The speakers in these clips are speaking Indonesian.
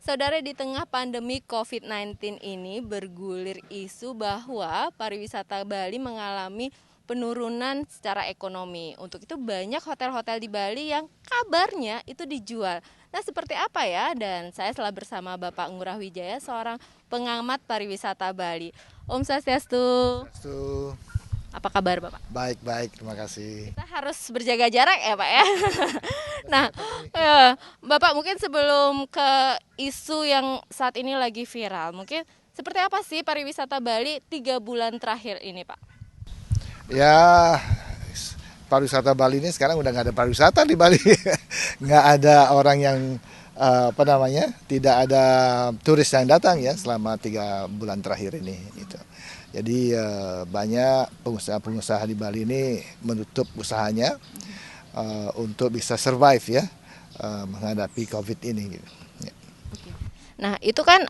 Saudara, di tengah pandemi COVID-19 ini bergulir isu bahwa pariwisata Bali mengalami penurunan secara ekonomi. Untuk itu banyak hotel-hotel di Bali yang kabarnya itu dijual. Nah, seperti apa ya? Dan saya telah bersama Bapak Ngurah Wijaya, seorang pengamat pariwisata Bali. Om Swastiastu. Itu Apa kabar Bapak? baik-baik, terima kasih. Kita harus berjaga jarak ya Pak ya. Nah, Bapak mungkin sebelum ke isu yang saat ini lagi viral, mungkin seperti apa sih pariwisata Bali 3 bulan terakhir ini Pak? Ya, pariwisata Bali ini sekarang udah nggak ada pariwisata di Bali, nggak ada orang yang apa namanya, tidak ada turis yang datang ya selama 3 bulan terakhir ini. Gitu. Jadi banyak pengusaha-pengusaha di Bali ini menutup usahanya untuk bisa survive ya menghadapi COVID ini. Gitu. Ya. Nah, itu kan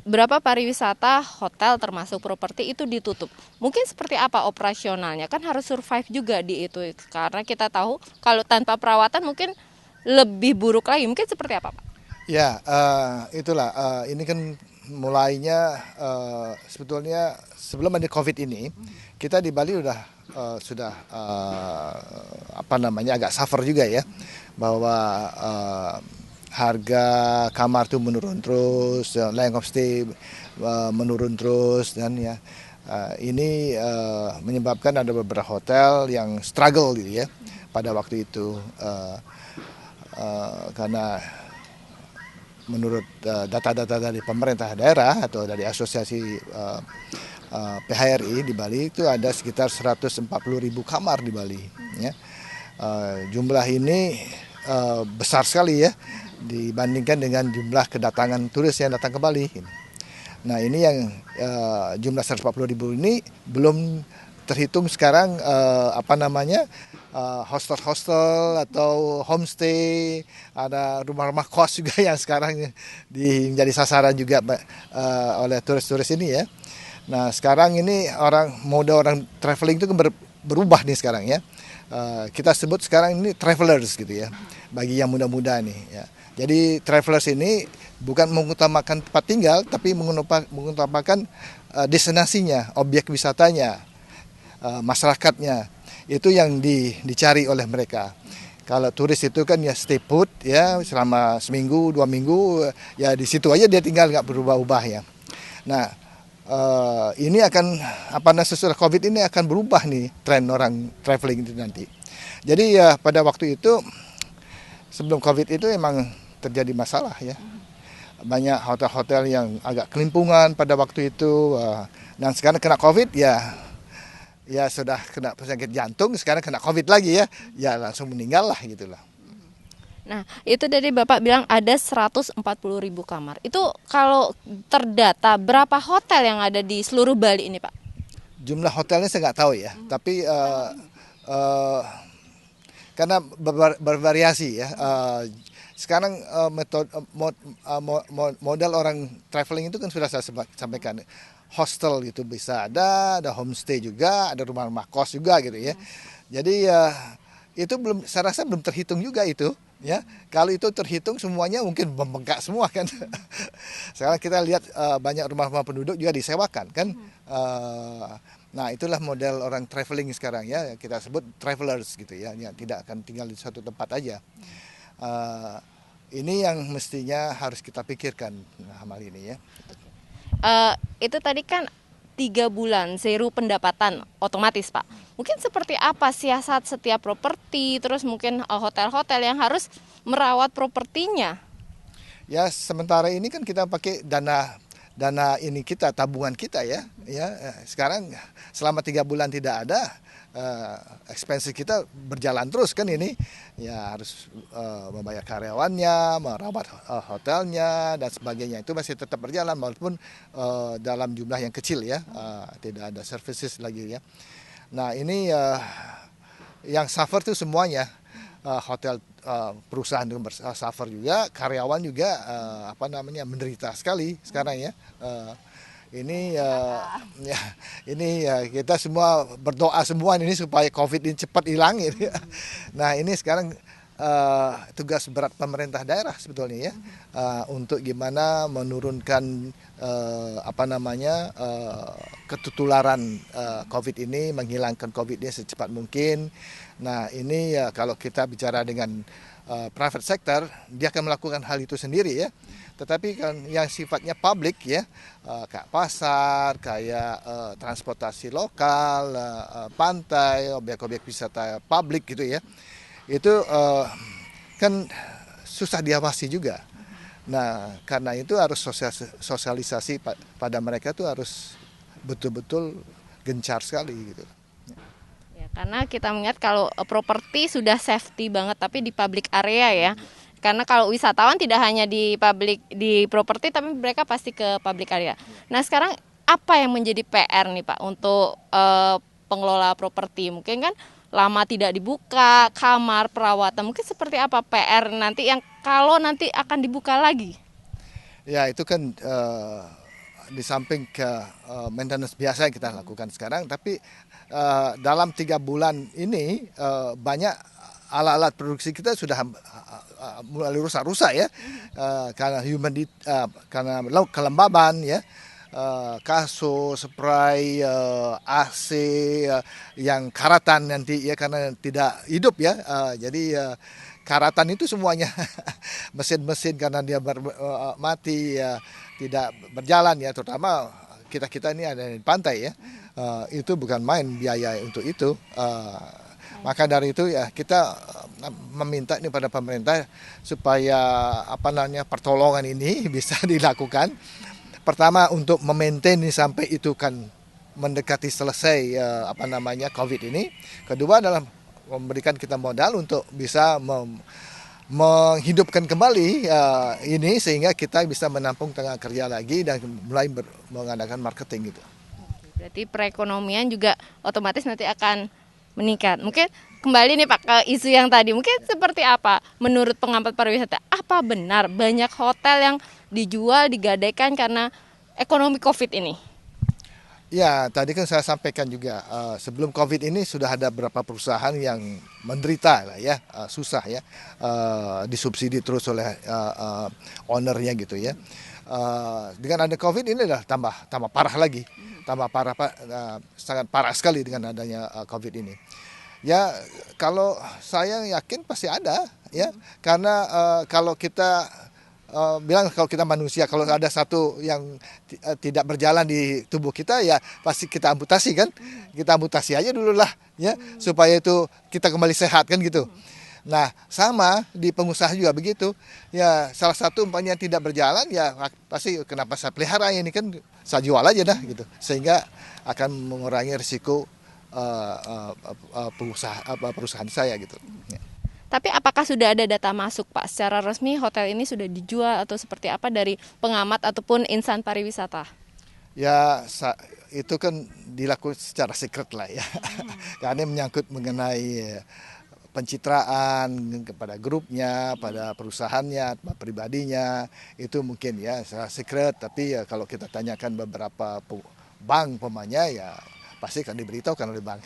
berapa pariwisata, hotel termasuk properti itu ditutup. Mungkin seperti apa operasionalnya? Kan harus survive juga di itu. Karena kita tahu kalau tanpa perawatan mungkin lebih buruk lagi. Mungkin seperti apa Pak? Ya, itulah. Ini kan mulainya sebetulnya sebelum ada COVID ini, kita di Bali sudah apa namanya agak suffer juga ya, bahwa harga kamar tuh menurun terus, length of stay menurun terus dan ya ini menyebabkan ada beberapa hotel yang struggle gitu ya pada waktu itu karena menurut data-data dari pemerintah daerah atau dari asosiasi PHRI di Bali itu ada sekitar 140.000 kamar di Bali. Ya. Jumlah ini besar sekali ya dibandingkan dengan jumlah kedatangan turis yang datang ke Bali. Nah ini yang jumlah 140.000 ini belum terhitung sekarang apa namanya hostel-hostel atau homestay, ada rumah-rumah kos juga yang sekarang menjadi sasaran juga oleh turis-turis ini ya. Nah sekarang ini mode orang traveling itu berubah nih sekarang ya. Kita sebut sekarang ini travelers gitu ya, bagi yang muda-muda nih ya. Jadi travelers ini bukan mengutamakan tempat tinggal, tapi mengutamakan destinasinya, objek wisatanya, masyarakatnya. Itu yang dicari oleh mereka. Kalau turis itu kan ya stay put ya selama seminggu 2 minggu ya di situ aja dia tinggal nggak berubah-ubah ya. Nah ini akan sesudah COVID ini akan berubah nih tren orang traveling itu nanti. Jadi ya pada waktu itu sebelum COVID itu emang terjadi masalah ya. Banyak hotel-hotel yang agak kelimpungan pada waktu itu dan sekarang kena COVID ya sudah kena penyakit jantung, sekarang kena COVID lagi ya langsung meninggal lah gitulah. Nah, itu dari Bapak bilang ada 140.000 kamar. Itu kalau terdata berapa hotel yang ada di seluruh Bali ini, Pak? Jumlah hotelnya saya nggak tahu ya, tapi karena bervariasi ya. Sekarang modal orang traveling itu kan sudah saya sampaikan. Hostel gitu bisa ada homestay juga, ada rumah-rumah kos juga gitu ya. Jadi itu saya rasa belum terhitung juga itu. Ya, kalau itu terhitung semuanya mungkin membengkak semua kan. Sekarang kita lihat banyak rumah-rumah penduduk juga disewakan kan. Nah itulah model orang traveling sekarang ya, kita sebut travelers gitu ya, yang tidak akan tinggal di satu tempat aja. Ini yang mestinya harus kita pikirkan hal ini ya. Itu tadi kan 3 bulan zero pendapatan otomatis Pak. Mungkin seperti apa siasat setiap properti, terus mungkin hotel-hotel yang harus merawat propertinya? Ya sementara ini kan kita pakai dana ini kita, tabungan kita ya. Sekarang selama 3 bulan tidak ada, expenses kita berjalan terus kan ini. Ya harus membayar karyawannya, merawat hotelnya dan sebagainya. Itu masih tetap berjalan walaupun dalam jumlah yang kecil ya. Tidak ada services lagi ya. Nah ini yang suffer tuh semuanya. Hotel perusahaan itu suffer juga, karyawan juga menderita sekali sekarang ya. Ini kita semua berdoa semua ini supaya COVID ini cepat hilang gitu ya. Nah ini sekarang tugas berat pemerintah daerah sebetulnya ya, untuk gimana menurunkan ketutularan COVID ini, menghilangkan COVID ini secepat mungkin. Nah ini ya kalau kita bicara dengan private sector, dia akan melakukan hal itu sendiri ya. Tetapi kan yang sifatnya publik ya, kayak pasar, kayak transportasi lokal, pantai, objek-objek wisata publik gitu ya, itu kan susah diawasi juga. Nah karena itu harus sosialisasi pada mereka tuh harus betul-betul gencar sekali gitu. Ya, karena kita melihat kalau properti sudah safety banget, tapi di public area ya. Karena kalau wisatawan tidak hanya di properti, tapi mereka pasti ke public area. Nah sekarang apa yang menjadi PR nih Pak untuk pengelola properti? Mungkin kan lama tidak dibuka, kamar, perawatan, mungkin seperti apa PR nanti yang kalau nanti akan dibuka lagi? Ya itu kan di samping ke maintenance biasa yang kita lakukan sekarang, tapi dalam 3 bulan ini banyak alat-alat produksi kita sudah mulai rusak-rusak ya, karena karena kelembaban ya. Kasus, spray, AC yang karatan nanti ya karena tidak hidup ya, jadi karatan itu semuanya mesin-mesin karena dia mati ya, tidak berjalan ya, terutama kita ini ada di pantai ya, itu bukan main biaya untuk itu. Maka dari itu ya kita meminta ini pada pemerintah supaya pertolongan ini bisa dilakukan. Pertama untuk memaintain sampai itu kan mendekati selesai COVID ini. Kedua adalah memberikan kita modal untuk bisa menghidupkan kembali ini sehingga kita bisa menampung tenaga kerja lagi dan mulai mengadakan marketing gitu. Berarti perekonomian juga otomatis nanti akan meningkat. Mungkin kembali nih Pak ke isu yang tadi, mungkin seperti apa menurut pengamat pariwisata? Apa benar banyak hotel yang dijual, digadaikan karena ekonomi COVID ini? Ya, tadi kan saya sampaikan juga sebelum COVID ini sudah ada beberapa perusahaan yang menderita lah ya, susah ya, disubsidi terus oleh ownernya gitu ya. Dengan ada COVID ini adalah tambah parah lagi, tambah parah Pak, sangat parah sekali dengan adanya COVID ini. Ya, kalau saya yakin pasti ada ya, karena kalau kita bilang kalau kita manusia, kalau ada satu yang tidak berjalan di tubuh kita ya pasti kita amputasi kan, kita amputasi aja dulu lah ya supaya itu kita kembali sehat kan gitu. Nah sama di pengusaha juga begitu ya, salah satu umpamanya tidak berjalan ya pasti kenapa saya pelihara ini kan saya jual aja dah gitu, sehingga akan mengurangi risiko perusahaan saya gitu ya. Tapi apakah sudah ada data masuk Pak secara resmi hotel ini sudah dijual atau seperti apa dari pengamat ataupun insan pariwisata? Ya itu kan dilakukan secara secret lah ya, karena menyangkut mengenai pencitraan kepada grupnya, pada perusahaannya, pribadinya, itu mungkin ya secara secret. Tapi ya kalau kita tanyakan beberapa bank pemanya ya pasti akan diberitahukan oleh bank.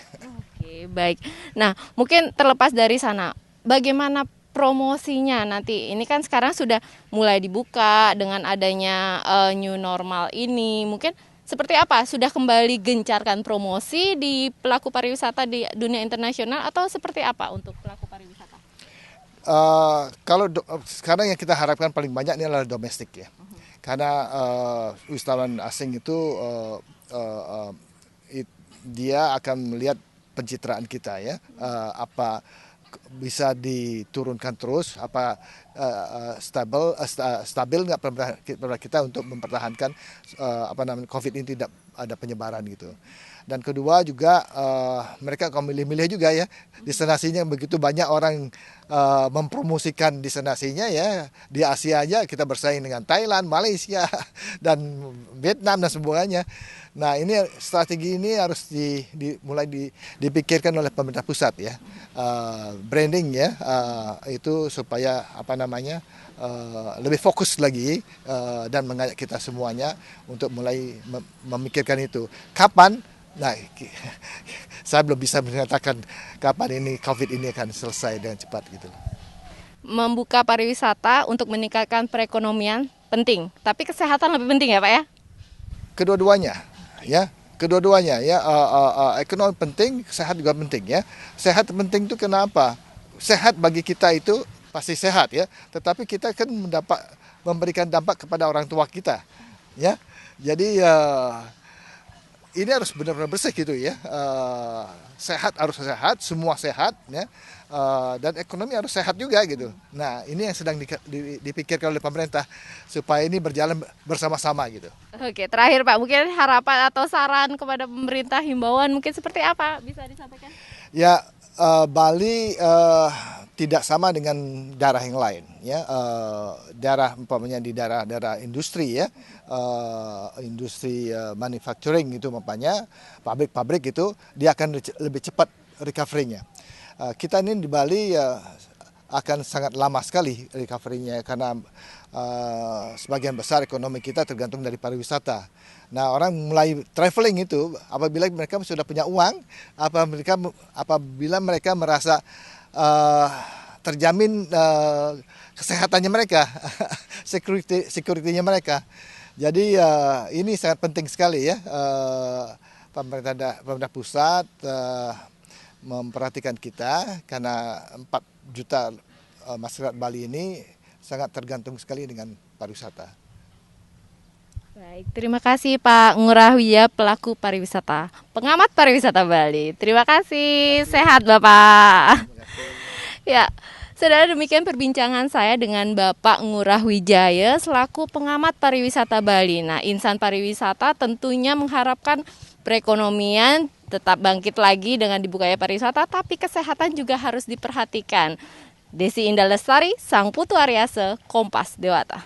Oke, baik. Nah mungkin terlepas dari sana, bagaimana promosinya nanti? Ini kan sekarang sudah mulai dibuka dengan adanya new normal ini. Mungkin seperti apa? Sudah kembali gencarkan promosi di pelaku pariwisata di dunia internasional atau seperti apa untuk pelaku pariwisata? Kalau sekarang yang kita harapkan paling banyak ini adalah domestik ya. Karena wisatawan asing itu dia akan melihat pencitraan kita ya, apa bisa diturunkan terus, apa stabil nggak pemerintah kita untuk mempertahankan COVID ini tidak ada penyebaran gitu. Dan kedua juga mereka akan milih-milih juga ya destinasinya, begitu banyak orang mempromosikan destinasinya ya, di Asia aja kita bersaing dengan Thailand, Malaysia dan Vietnam dan semuanya. Nah ini strategi ini harus mulai dipikirkan oleh pemerintah pusat ya, branding ya, itu supaya lebih fokus lagi dan mengajak kita semuanya untuk mulai memikirkan itu. Kapan? Nah, saya belum bisa mengatakan kapan ini COVID ini akan selesai dengan cepat gitu. membuka pariwisata untuk meningkatkan perekonomian penting, tapi kesehatan lebih penting ya Pak ya? Kedua-duanya, ya. Kedua-duanya ya, ekonomi penting, sehat juga penting ya. Sehat penting itu kenapa? Sehat bagi kita itu pasti sehat ya, tetapi kita kan memberikan dampak kepada orang tua kita, ya. Jadi ini harus benar-benar bersih gitu ya. Sehat harus sehat, semua sehat ya. Dan ekonomi harus sehat juga gitu. Nah, ini yang sedang dipikirkan oleh pemerintah supaya ini berjalan bersama-sama gitu. Oke, terakhir Pak, mungkin harapan atau saran kepada pemerintah, himbauan mungkin seperti apa bisa disampaikan? Ya, Bali tidak sama dengan daerah yang lain ya. Daerah umpamanya di daerah-daerah industri ya, industri manufacturing itu umpamanya pabrik-pabrik itu dia akan lebih cepat recovery-nya. Kita ini di Bali akan sangat lama sekali recovery-nya karena sebagian besar ekonomi kita tergantung dari pariwisata. Nah, orang mulai traveling itu apabila mereka sudah punya uang, apabila mereka merasa terjamin kesehatannya mereka, security-nya mereka. Jadi ini sangat penting sekali ya, pemerintah pusat memperhatikan kita karena 4 juta masyarakat Bali ini sangat tergantung sekali dengan pariwisata. Baik, terima kasih Pak Ngurah Wija, pelaku pariwisata, pengamat pariwisata Bali. Terima kasih, sehat Bapak. Ya, saudara, demikian perbincangan saya dengan Bapak Ngurah Wijaya selaku pengamat pariwisata Bali. Nah, insan pariwisata tentunya mengharapkan perekonomian tetap bangkit lagi dengan dibukanya pariwisata, tapi kesehatan juga harus diperhatikan. Desi Indah Lestari, Sang Putu Aryase, Kompas Dewata.